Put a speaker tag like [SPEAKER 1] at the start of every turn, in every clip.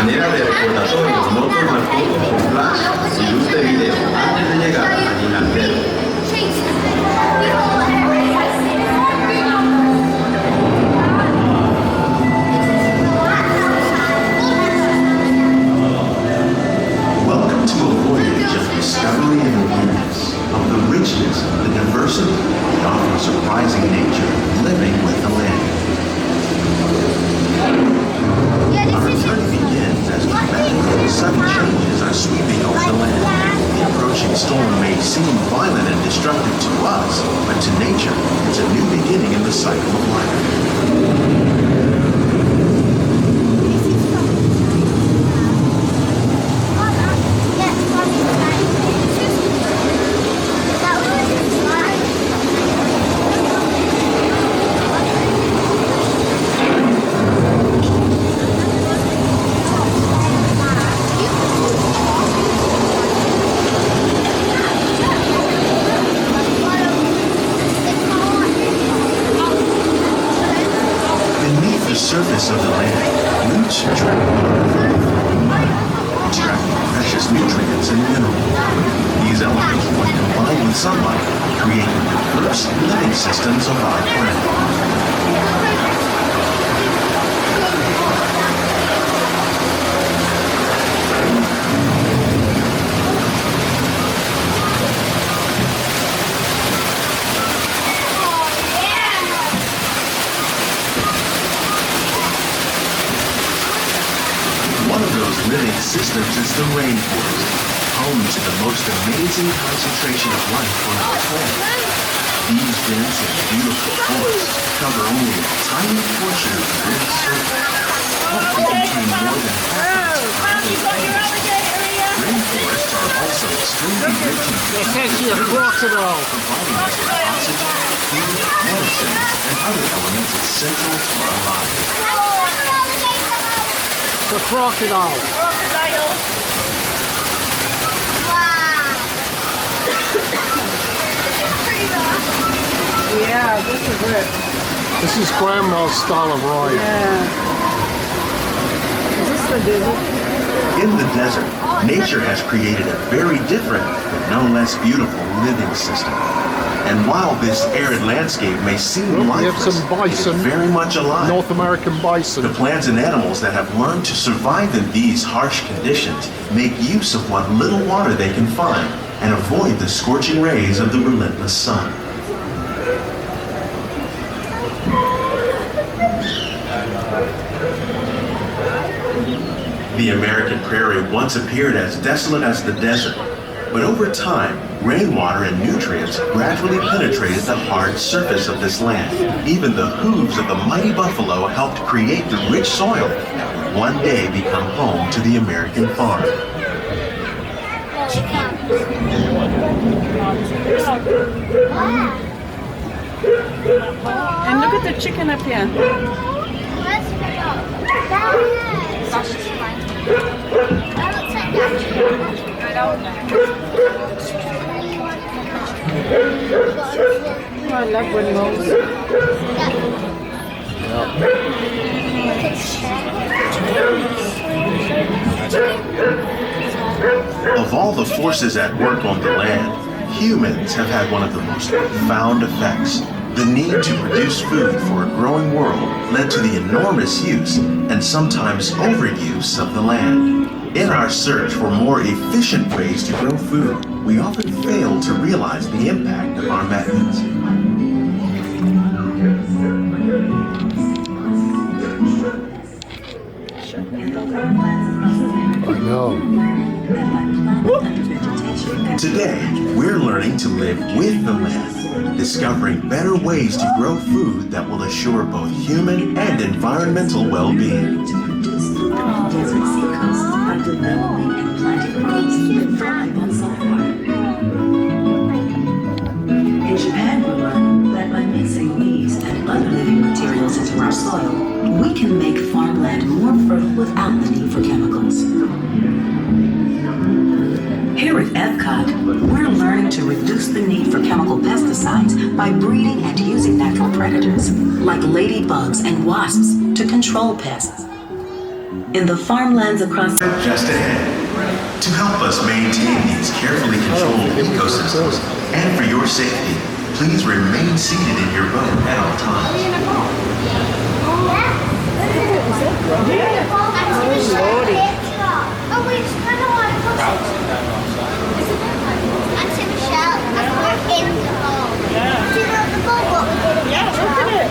[SPEAKER 1] manera de recordatorio, no tomar fotos con flash y luz de video antes de llegar al inlandero. Welcome to a voyage of discovery and awareness of the richness, the diversity, the often surprising nature living with the land. Our journey begins as we imagine sudden changes are sweeping over the land. The approaching storm may seem violent and destructive to us, but to nature, it's a new beginning in the cycle of life. Surface of the land, roots extracting precious nutrients and minerals. These elements, when combined with sunlight, create the diverse living systems of our planet. Living systems is the rainforest, home to the most amazing concentration of life on our planet. These dense and beautiful forests cover only a tiny portion of the Earth's surface, but they contain more than half of its rainforests are also extremely rich in providing us with oxygen, food, medicines, and other elements essential to our lives.
[SPEAKER 2] The crocodile.
[SPEAKER 3] Yeah, this is it.
[SPEAKER 2] This is Grandma's style of ride.
[SPEAKER 3] Yeah. Is this the desert?
[SPEAKER 1] In the desert, nature has created a very different, but no less beautiful living system. And while this arid landscape may seem lifeless,
[SPEAKER 2] we have some bison,
[SPEAKER 1] it's very much alive.
[SPEAKER 2] North American bison.
[SPEAKER 1] The plants and animals that have learned to survive in these harsh conditions make use of what little water they can find and avoid the scorching rays of the relentless sun. The American prairie once appeared as desolate as the desert, but over time, rainwater and nutrients gradually penetrated the hard surface of this land. Even the hooves of the mighty buffalo helped create the rich soil that would one day become home to the American farm.
[SPEAKER 3] And look at the chicken up here. Oh, I love rainbows.
[SPEAKER 1] Of all the forces at work on the land, humans have had one of the most profound effects. The need to produce food for a growing world led to the enormous use and sometimes overuse of the land. In our search for more efficient ways to grow food, we often fail to realize the impact of our methods.
[SPEAKER 2] I know.
[SPEAKER 1] Today, we're learning to live with the land, discovering better ways to grow food that will assure both human and environmental well-being.
[SPEAKER 4] In Japan, we learned that by mixing these and other living materials into our soil, we can make farmland more fertile without the need for chemicals. Here at Epcot, we're learning to reduce the need for chemical pesticides by breeding and using natural predators, like ladybugs and wasps, to control pests. In the farmlands across
[SPEAKER 1] Just ahead. To help us maintain these carefully controlled ecosystems and for your safety, please remain seated in your boat at all times.
[SPEAKER 5] Oh, wait, it's kind of like Auntie Michelle, we're in the boat. Do you know the boat what we did? Yeah, look at it.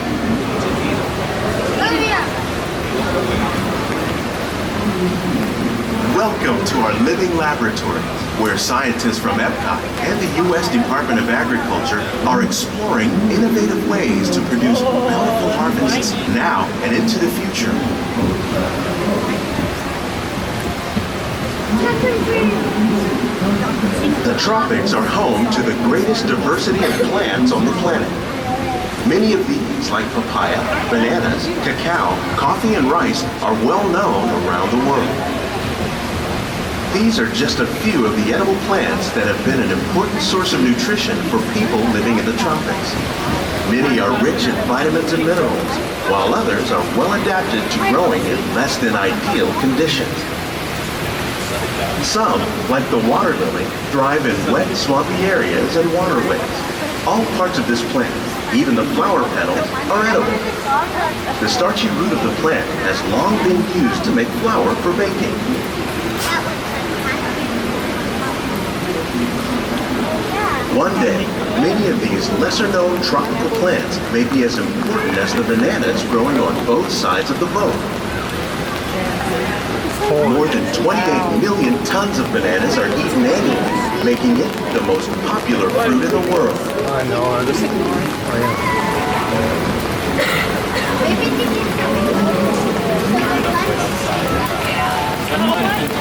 [SPEAKER 1] Welcome to our living laboratory, where scientists from Epcot and the U.S. Department of Agriculture are exploring innovative ways to produce bountiful harvests now and into the future. The tropics are home to the greatest diversity of plants on the planet. Many of these, like papaya, bananas, cacao, coffee, and rice, are well known around the world. These are just a few of the edible plants that have been an important source of nutrition for people living in the tropics. Many are rich in vitamins and minerals, while others are well adapted to growing in less than ideal conditions. Some, like the water lily, thrive in wet, swampy areas and waterways. All parts of this plant, even the flower petals, are edible. The starchy root of the plant has long been used to make flour for baking. One day, many of these lesser-known tropical plants may be as important as the bananas growing on both sides of the boat. More than 28 million tons of bananas are eaten annually, making it the most popular fruit in the world.
[SPEAKER 2] I know. I just. Oh, yeah.